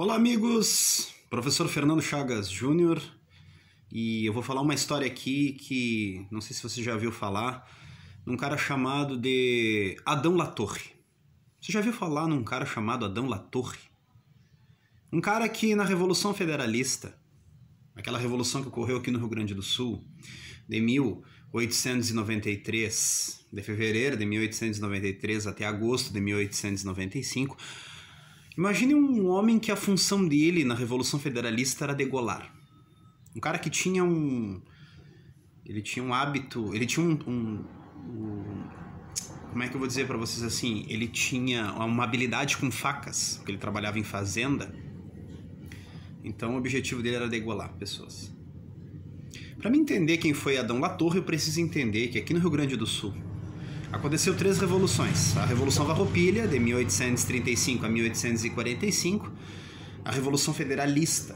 Olá, amigos! Professor Fernando Chagas Júnior, e eu vou falar uma história aqui que não sei se você já ouviu falar, num cara chamado de Adão Latorre. Você já ouviu falar num cara chamado Adão Latorre? Um cara que na Revolução Federalista, aquela revolução que ocorreu aqui no Rio Grande do Sul, de 1893, de fevereiro de 1893 até agosto de 1895, imagine um homem que a função dele na Revolução Federalista era degolar. Um cara que tinha ele tinha um hábito, ele tinha como é que eu vou dizer para vocês assim? Ele tinha uma habilidade com facas, porque ele trabalhava em fazenda. Então o objetivo dele era degolar pessoas. Para mim entender quem foi Adão Latorre, eu preciso entender que aqui no Rio Grande do Sul aconteceu 3 revoluções. A Revolução Farroupilha, de 1835 a 1845. A Revolução Federalista,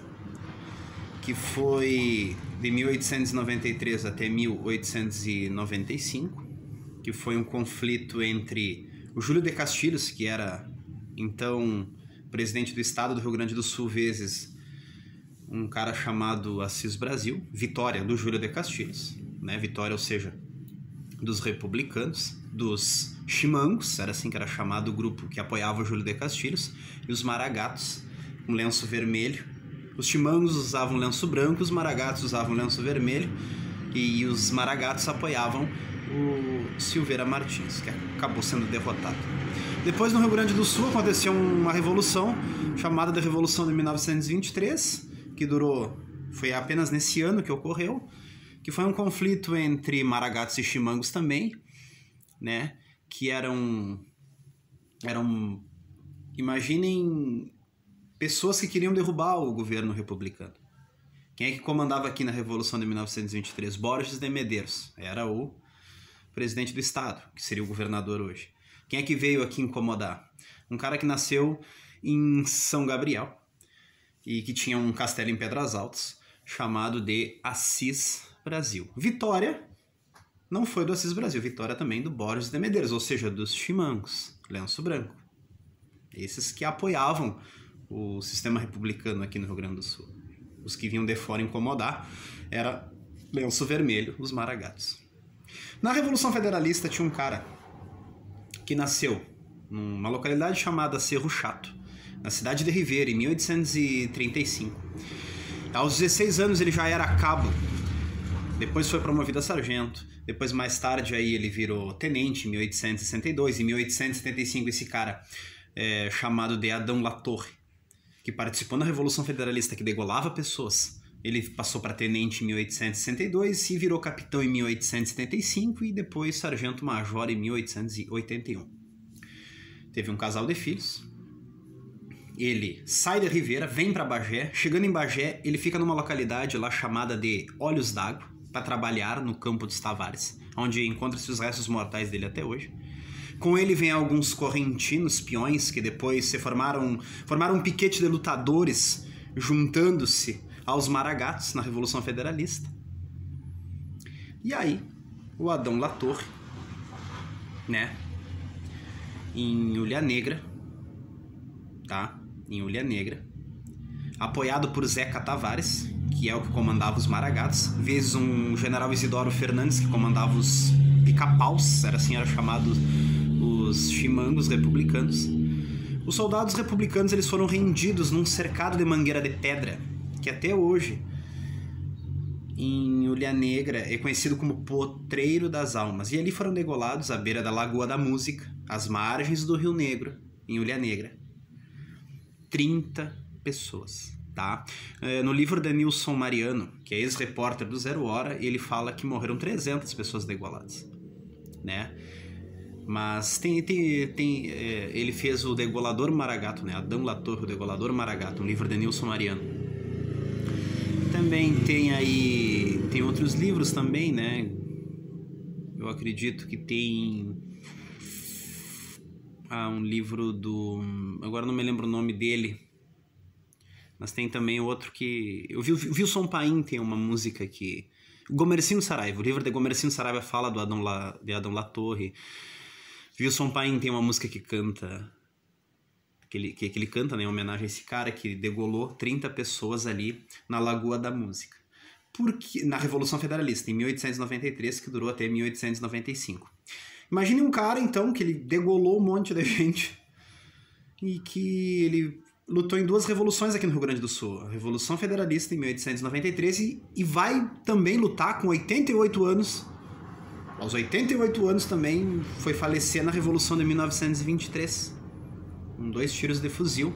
que foi de 1893 até 1895, que foi um conflito entre o Júlio de Castilhos, que era então presidente do estado do Rio Grande do Sul, vezes um cara chamado Assis Brasil, Vitória do Júlio de Castilhos, né? Vitória, ou seja, dos republicanos, dos chimangos, era assim que era chamado o grupo que apoiava o Júlio de Castilhos, e os maragatos, um lenço vermelho. Os chimangos usavam lenço branco, os maragatos usavam lenço vermelho, e os maragatos apoiavam o Silveira Martins, que acabou sendo derrotado. Depois, no Rio Grande do Sul, aconteceu uma revolução chamada de Revolução de 1923, que foi apenas nesse ano que ocorreu, que foi um conflito entre maragatos e chimangos também, né? Que eram imaginem pessoas que queriam derrubar o governo republicano. Quem é que comandava aqui na Revolução de 1923? Borges de Medeiros, era o presidente do estado, que seria o governador hoje. Quem é que veio aqui incomodar? Um cara que nasceu em São Gabriel e que tinha um castelo em Pedras Altas, chamado de Assis Brasil. Vitória não foi do Assis Brasil, Vitória também do Borges de Medeiros, ou seja, dos chimangos, lenço branco. Esses que apoiavam o sistema republicano aqui no Rio Grande do Sul. Os que vinham de fora incomodar era lenço vermelho, os maragatos. Na Revolução Federalista tinha um cara que nasceu numa localidade chamada Cerro Chato, na cidade de Ribeira, em 1835. Aos 16 anos ele já era cabo, depois foi promovido a sargento, depois mais tarde aí ele virou tenente em 1862, em 1875 esse cara chamado de Adão Latorre, que participou na Revolução Federalista, que degolava pessoas, ele passou para tenente em 1862 e virou capitão em 1875 e depois sargento-major em 1881. Teve um casal de filhos. Ele sai da Ribeira, vem para Bagé. Chegando em Bagé, ele fica numa localidade lá chamada de Olhos d'Água, para trabalhar no Campo dos Tavares, onde encontram-se os restos mortais dele até hoje. Com ele vem alguns correntinos, peões, que depois formaram um piquete de lutadores, juntando-se aos maragatos na Revolução Federalista. E aí, o Adão Latorre, né, em Ulha Negra, tá? Em Ulha Negra, apoiado por Zeca Tavares, que é o que comandava os maragatos, vezes um general Isidoro Fernandes, que comandava os pica-paus, era chamado os chimangos republicanos. Os soldados republicanos eles foram rendidos num cercado de mangueira de pedra, que até hoje, em Ulha Negra, é conhecido como Potreiro das Almas. E ali foram degolados à beira da Lagoa da Música, às margens do Rio Negro, em Ulha Negra. 30 pessoas, tá? No livro de Nilson Mariano, que é ex-repórter do Zero Hora, ele fala que morreram 300 pessoas degoladas, né? Mas ele fez o Degolador Maragato, né? Adão Latorre, o Degolador Maragato, um livro de Nilson Mariano. Também tem outros livros também, né? Eu acredito que tem um livro agora não me lembro o nome dele, mas tem também outro que... O Wilson Paim tem uma música que... Gomercindo Saraiva, o livro de Gomercindo Saraiva fala de Adão Latorre. Wilson Paim tem uma música que que ele canta, né, em homenagem a esse cara que degolou 30 pessoas ali na Lagoa da Música. Na Revolução Federalista, em 1893, que durou até 1895. Imagine um cara, então, que ele degolou um monte de gente e que ele lutou em 2 revoluções aqui no Rio Grande do Sul. A Revolução Federalista, em 1893, e vai também lutar com 88 anos. Aos 88 anos também foi falecer na Revolução de 1923, com 2 tiros de fuzil,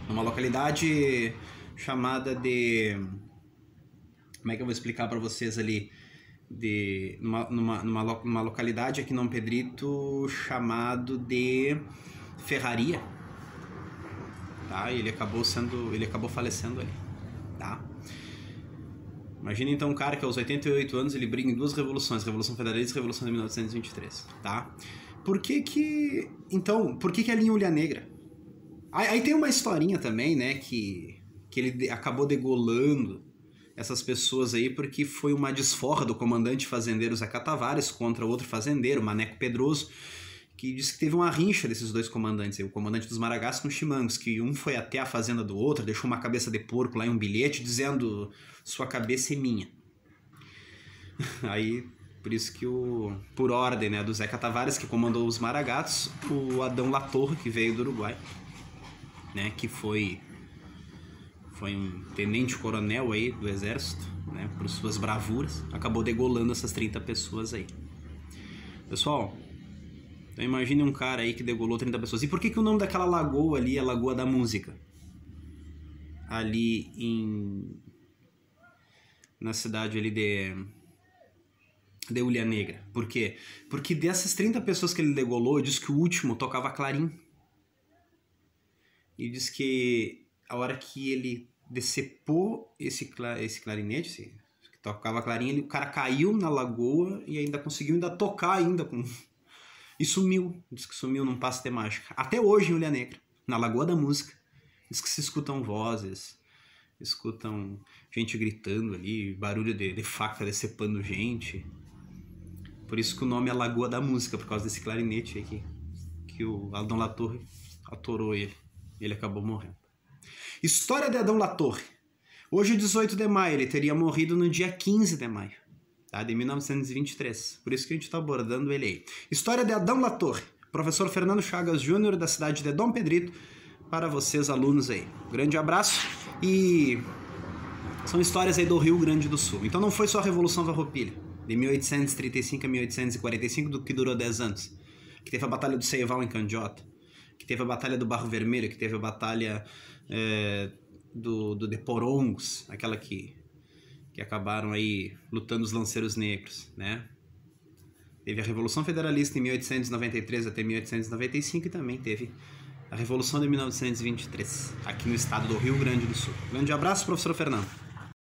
numa localidade chamada de... Como é que eu vou explicar para vocês ali? Numa localidade aqui em Dom Pedrito chamado de Ferraria. Tá? E ele acabou falecendo ali. Tá? Imagina então um cara que aos 88 anos ele briga em 2 revoluções, Revolução Federalista e Revolução de 1923, tá? Por que a linha Ulha Negra? Aí tem uma historinha também, né, que ele acabou degolando essas pessoas aí porque foi uma desforra do comandante fazendeiro Zeca Tavares contra outro fazendeiro, Maneco Pedroso, que disse que teve uma rincha desses 2 comandantes, o comandante dos Maragás com os Chimangos, que um foi até a fazenda do outro, deixou uma cabeça de porco lá em um bilhete dizendo: sua cabeça é minha. Aí, por isso que por ordem, né, do Zeca Tavares, que comandou os Maragatos, o Adão Latorre, que veio do Uruguai, né, que foi um tenente-coronel aí do exército, né, por suas bravuras, acabou degolando essas 30 pessoas aí. Pessoal, então imagine um cara aí que degolou 30 pessoas. E por que o nome daquela lagoa ali é Lagoa da Música? Ali na cidade ali de Ulha Negra. Por quê? Porque dessas 30 pessoas que ele degolou, diz que o último tocava clarim. E diz que a hora que ele decepou esse clarinete, que tocava clarim, o cara caiu na lagoa e ainda conseguiu tocar ainda com... E sumiu, diz que sumiu num passe de mágica. Até hoje em Ulha Negra, na Lagoa da Música, diz que se escutam vozes, escutam gente gritando ali, barulho de faca decepando gente. Por isso que o nome é Lagoa da Música, por causa desse clarinete aí que o Adão Latorre atorou ele. E ele acabou morrendo. História de Adão Latorre. Hoje, 18 de maio, ele teria morrido no dia 15 de maio. Tá, de 1923, por isso que a gente está abordando ele aí. História de Adão Latorre, professor Fernando Chagas Júnior, da cidade de Dom Pedrito, para vocês alunos aí. Grande abraço e são histórias aí do Rio Grande do Sul. Então não foi só a Revolução Farroupilha, de 1835 a 1845, que durou 10 anos, que teve a Batalha do Ceival em Candiota, que teve a Batalha do Barro Vermelho, que teve a Batalha de Porongos, aquela que acabaram aí lutando os lanceiros negros, né? Teve a Revolução Federalista em 1893 até 1895 e também teve a Revolução de 1923, aqui no estado do Rio Grande do Sul. Grande abraço, professor Fernando.